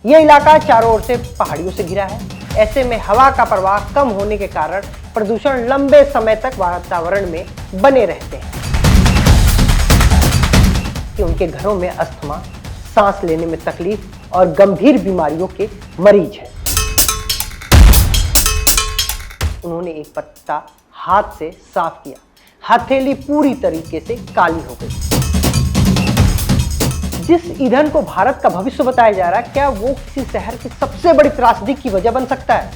ये इलाका चारों ओर से पहाड़ियों से घिरा है। ऐसे में हवा का प्रवाह कम होने के कारण प्रदूषण लंबे समय तक वातावरण में बने रहते हैं कि उनके घरों में अस्थमा, सांस लेने में तकलीफ और गंभीर बीमारियों के मरीज हैं। उन्होंने एक पत्ता हाथ से साफ किया, हथेली पूरी तरीके से काली हो गई। जिस ईंधन को भारत का भविष्य बताया जा रहा है, क्या वो किसी शहर की सबसे बड़ी त्रासदी की वजह बन सकता है?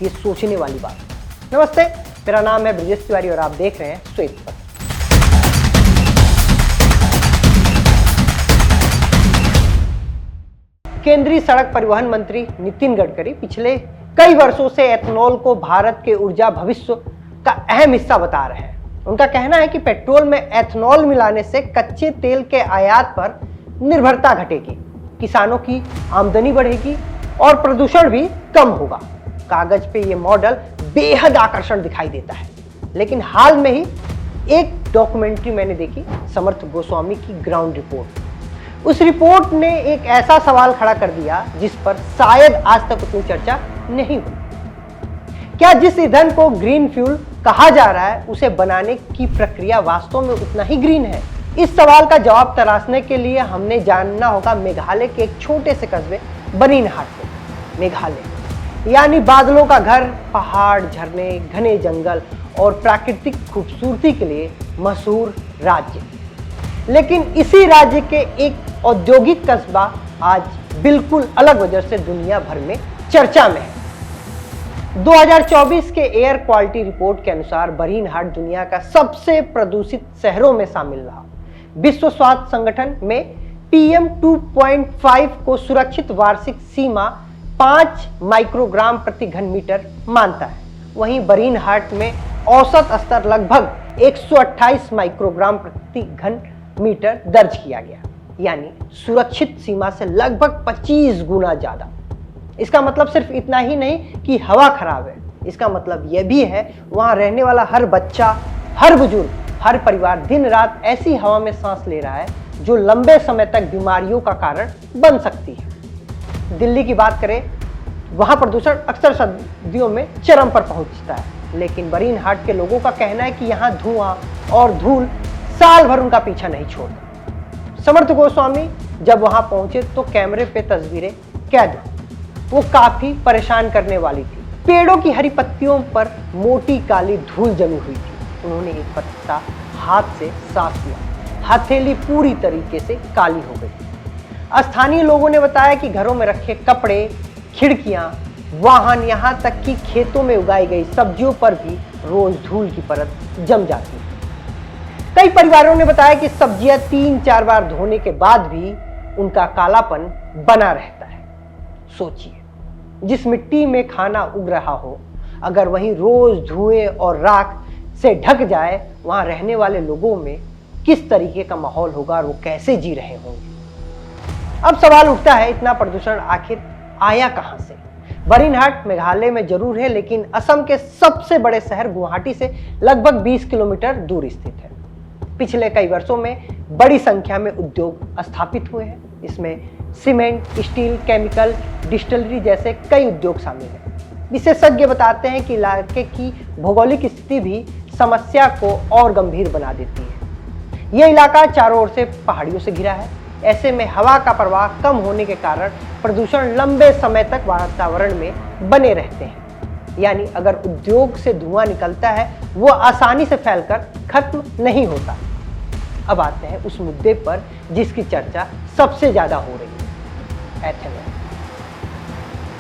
ये सोचने वाली बात है। नमस्ते, मेरा नाम है ब्रजेश तिवारी और आप देख रहे हैं श्वेत पत्र। केंद्रीय सड़क परिवहन मंत्री नितिन गडकरी पिछले कई वर्षों से एथेनॉल को भारत के ऊर्जा भविष्य का अहम हिस्सा बता रहे हैं। उनका कहना है कि पेट्रोल में एथेनॉल मिलाने से कच्चे तेल के आयात पर निर्भरता घटेगी, किसानों की आमदनी बढ़ेगी और प्रदूषण भी कम होगा। कागज पे ये मॉडल बेहद आकर्षण दिखाई देता है, लेकिन हाल में ही एक डॉक्यूमेंट्री मैंने देखी, समर्थ गोस्वामी की ग्राउंड रिपोर्ट। उस रिपोर्ट ने एक ऐसा सवाल खड़ा कर दिया जिस पर शायद आज तक उतनी चर्चा नहीं हुई। क्या जिस ईंधन को ग्रीन फ्यूल कहा जा रहा है, उसे बनाने की प्रक्रिया वास्तव में उतना ही ग्रीन है? इस सवाल का जवाब तलाशने के लिए हमने जानना होगा मेघालय के एक छोटे से कस्बे बरीनहाट को। मेघालय यानी बादलों का घर, पहाड़, झरने, घने जंगल और प्राकृतिक खूबसूरती के लिए मशहूर राज्य। लेकिन इसी राज्य के एक औद्योगिक कस्बा आज बिल्कुल अलग वजह से दुनिया भर में चर्चा में है। 2024 के एयर क्वालिटी रिपोर्ट के अनुसार बरीनहाट दुनिया का सबसे प्रदूषित शहरों में शामिल रहा। विश्व स्वास्थ्य संगठन में PM 2.5 को सुरक्षित वार्षिक सीमा 5 माइक्रोग्राम प्रति घन मीटर मानता है। वहीं बरीनहाट में औसत स्तर लगभग 128 माइक्रोग्राम प्रति घन मीटर दर्ज किया गया, यानी सुरक्षित सीमा से लगभग 25 गुना ज्यादा। इसका मतलब सिर्फ इतना ही नहीं कि हवा खराब है, इसका मतलब यह भी है वहां रहने वाला हर बच्चा, हर बुजुर्ग, हर परिवार दिन रात ऐसी हवा में सांस ले रहा है जो लंबे समय तक बीमारियों का कारण बन सकती है। दिल्ली की बात करें, वहां प्रदूषण अक्सर सर्दियों में चरम पर पहुंचता है, लेकिन बरीनहाट के लोगों का कहना है कि यहाँ धुआं और धूल साल भर उनका पीछा नहीं छोड़ता। समर्थ गोस्वामी जब वहां पहुंचे तो कैमरे पे तस्वीरें कैद हुई। वो काफी परेशान करने वाली थी। पेड़ों की हरी पत्तियों पर मोटी काली धूल जमी हुई थी। उन्होंने एक पत्ता हाथ से साफ किया, हथेली पूरी तरीके से काली हो गई। स्थानीय लोगों ने बताया कि घरों में रखे कपड़े, खिड़कियां, वाहन, यहाँ तक कि खेतों में उगाई गई सब्जियों पर भी रोज धूल की परत जम जाती है। कई परिवारों ने बताया कि सब्जियां 3-4 बार धोने के बाद भी उनका कालापन बना रहता है। सोचिए, जिस मिट्टी में खाना उग रहा हो, अगर वहीं रोज धुएं और राख से ढक जाए, वहां रहने वाले लोगों में किस तरीके का माहौल होगा और वो कैसे जी रहे होंगे। अब सवाल उठता है, इतना प्रदूषण आखिर आया कहां से? बरीनहाट मेघालय में जरूर है, लेकिन असम के सबसे बड़े शहर गुवाहाटी से लगभग 20 किलोमीटर दूर स्थित है। पिछले कई वर्षों में बड़ी संख्या में उद्योग स्थापित हुए हैं। इसमें सीमेंट, स्टील, केमिकल, डिस्टिलरी जैसे कई उद्योग शामिल हैं। विशेषज्ञ बताते हैं कि इलाके की भौगोलिक स्थिति भी समस्या को और गंभीर बना देती है। यह इलाका चारों ओर से पहाड़ियों से घिरा है। ऐसे में हवा का प्रवाह कम होने के कारण प्रदूषण लंबे समय तक वातावरण में बने रहते हैं, यानी अगर उद्योग से धुआं निकलता है वो आसानी से फैलकर खत्म नहीं होता। अब आते हैं उस मुद्दे पर जिसकी चर्चा सबसे ज्यादा हो रही है, एथेनॉल।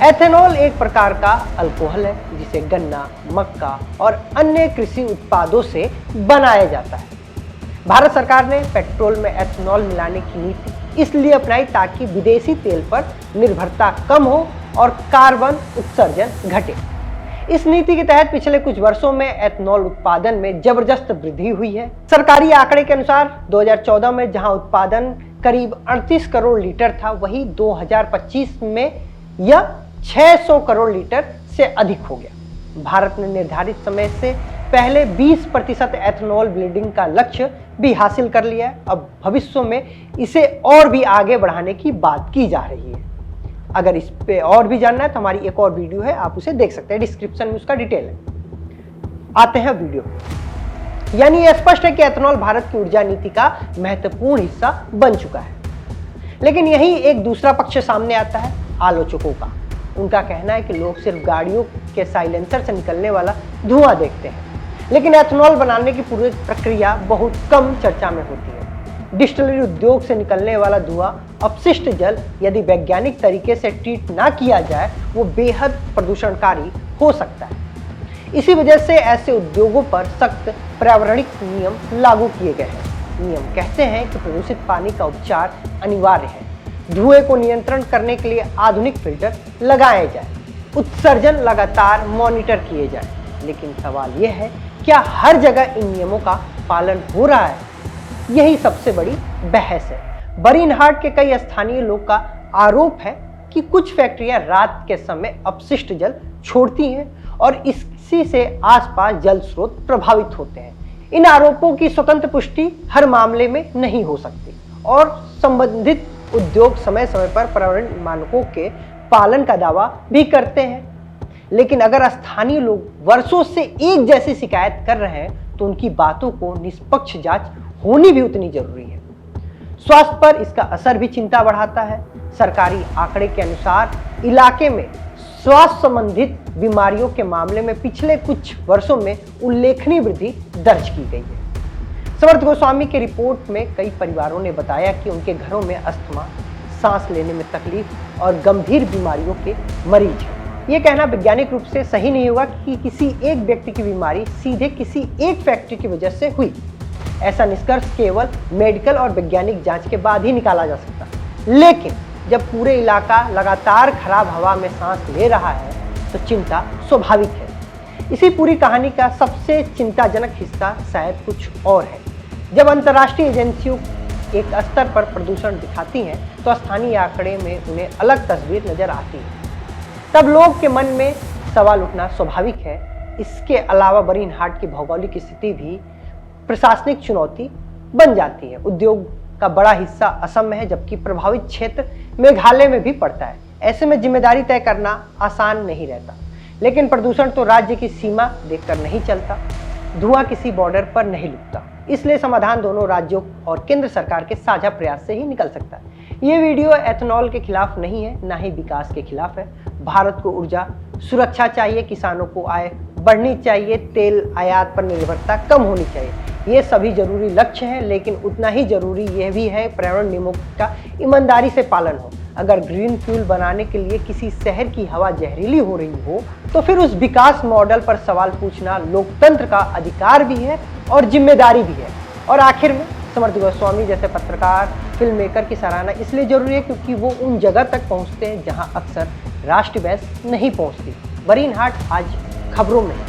एथेनॉल एक प्रकार का अल्कोहल है जिसे गन्ना, मक्का और अन्य कृषि उत्पादों से बनाया जाता है। भारत सरकार ने पेट्रोल में एथेनॉल मिलाने की नीति इसलिए अपनाई ताकि विदेशी तेल पर निर्भरता कम हो और कार्बन उत्सर्जन घटे। इस नीति के तहत पिछले कुछ वर्षों में एथेनॉल उत्पादन में जबरदस्त वृद्धि हुई है। सरकारी आंकड़े के अनुसार 2014 में जहां उत्पादन करीब 38 करोड़ लीटर था, वहीं 2025 में यह 600 करोड़ लीटर से अधिक हो गया। भारत ने निर्धारित समय से पहले 20% एथेनॉल ब्लेंडिंग का लक्ष्य भी हासिल कर लिया है। अब भविष्य में इसे और भी आगे बढ़ाने की बात की जा रही है। अगर इस पे और भी जानना है तो हमारी एक और वीडियो है, आप उसे देख सकते हैं, डिस्क्रिप्शन में उसका डिटेल है। आते हैं वीडियो। यानी यह स्पष्ट है कि एथेनॉल भारत की ऊर्जा नीति का महत्वपूर्ण हिस्सा बन चुका है। लेकिन यही एक दूसरा पक्ष सामने आता है आलोचकों का। उनका कहना है कि लोग सिर्फ गाड़ियों के साइलेंसर से निकलने वाला धुआं देखते हैं, लेकिन एथेनॉल बनाने की पूरी प्रक्रिया बहुत कम चर्चा में होती है। डिस्टिलरी उद्योग से निकलने वाला धुआं, अपशिष्ट जल यदि वैज्ञानिक तरीके से ट्रीट ना किया जाए वो बेहद प्रदूषणकारी हो सकता है। इसी वजह से ऐसे उद्योगों पर सख्त पर्यावरणिक नियम लागू किए गए हैं। नियम कहते हैं कि प्रदूषित पानी का उपचार अनिवार्य है, धुएं को नियंत्रण करने के लिए आधुनिक फिल्टर लगाए जाए, उत्सर्जन लगातार मॉनिटर किए जाए। लेकिन सवाल यह है, क्या हर जगह इन नियमों का पालन हो रहा है? यही सबसे बड़ी बहस है। बर्नहार्ट के कई स्थानीय लोग का आरोप है कि कुछ फैक्ट्रियां रात के समय अपशिष्ट जल छोड़ती हैं और इसी से आसपास जल स्रोत प्रभावित होते हैं। इन आरोपों की स्वतंत्र पुष्टि हर मामले में नहीं हो सकती और संबंधित उद्योग समय समय पर पर्यावरण मानकों के पालन का दावा भी करते हैं। लेकिन अगर स्थानीय लोग वर्षों से एक जैसी शिकायत कर रहे हैं तो उनकी बातों को निष्पक्ष जांच होनी भी उतनी जरूरी है। स्वास्थ्य पर इसका असर भी चिंता बढ़ाता है। सरकारी आंकड़े के अनुसार इलाके में स्वास्थ्य संबंधित बीमारियों के मामले में पिछले कुछ वर्षों में उल्लेखनीय वृद्धि दर्ज की गई है। समर्थ गोस्वामी की रिपोर्ट में कई परिवारों ने बताया कि उनके घरों में अस्थमा, सांस लेने में तकलीफ और गंभीर बीमारियों के मरीज हैं। ये कहना वैज्ञानिक रूप से सही नहीं होगा कि किसी एक व्यक्ति की बीमारी सीधे किसी एक फैक्ट्री की वजह से हुई। ऐसा निष्कर्ष केवल मेडिकल और वैज्ञानिक जांच के बाद ही निकाला जा सकता है। लेकिन जब पूरे इलाका लगातार खराब हवा में सांस ले रहा है तो चिंता स्वाभाविक है। इसी पूरी कहानी का सबसे चिंताजनक हिस्सा शायद कुछ और है। जब अंतर्राष्ट्रीय एजेंसियों एक स्तर पर प्रदूषण दिखाती हैं तो स्थानीय आंकड़े में उन्हें अलग तस्वीर नजर आती है। तब लोग के मन में सवाल उठना स्वाभाविक है। इसके अलावा बर्नहार्ट की भौगोलिक स्थिति भी प्रशासनिक चुनौती बन जाती है। उद्योग का बड़ा हिस्सा असम में है, जबकि प्रभावित क्षेत्र मेघालय में भी पड़ता है। ऐसे में जिम्मेदारी तय करना आसान नहीं रहता। लेकिन प्रदूषण तो राज्य की सीमा देखकर नहीं चलता, धुआं किसी बॉर्डर पर नहीं रुकता। इसलिए समाधान दोनों राज्यों और केंद्र सरकार के साझा प्रयास से ही निकल सकता है। ये वीडियो एथेनॉल के खिलाफ नहीं है, ना ही विकास के खिलाफ है। भारत को ऊर्जा सुरक्षा चाहिए, किसानों को आय बढ़नी चाहिए, तेल आयात पर निर्भरता कम होनी चाहिए। ये सभी जरूरी लक्ष्य हैं, लेकिन उतना ही जरूरी यह भी है पर्यावरण नियमों का ईमानदारी से पालन हो। अगर ग्रीन फ्यूल बनाने के लिए किसी शहर की हवा जहरीली हो रही हो तो फिर उस विकास मॉडल पर सवाल पूछना लोकतंत्र का अधिकार भी है और जिम्मेदारी भी है। और आखिर में समर्थ गोस्वामी जैसे पत्रकार, फिल्म मेकर की सराहना इसलिए जरूरी है क्योंकि वो उन जगह तक पहुंचते हैं जहां अक्सर राष्ट्रीय बहस नहीं पहुंचती। बर्नहार्ट आज खबरों में है,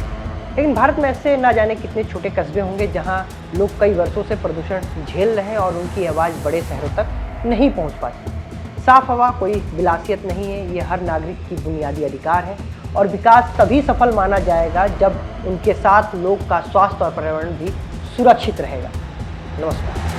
लेकिन भारत में ऐसे ना जाने कितने छोटे कस्बे होंगे जहां लोग कई वर्षों से प्रदूषण झेल रहे हैं और उनकी आवाज़ बड़े शहरों तक नहीं पहुंच पाती। साफ हवा कोई विलासियत नहीं है, ये हर नागरिक की बुनियादी अधिकार है और विकास तभी सफल माना जाएगा जब उनके साथ लोग का स्वास्थ्य और पर्यावरण भी सुरक्षित रहेगा। नमस्कार।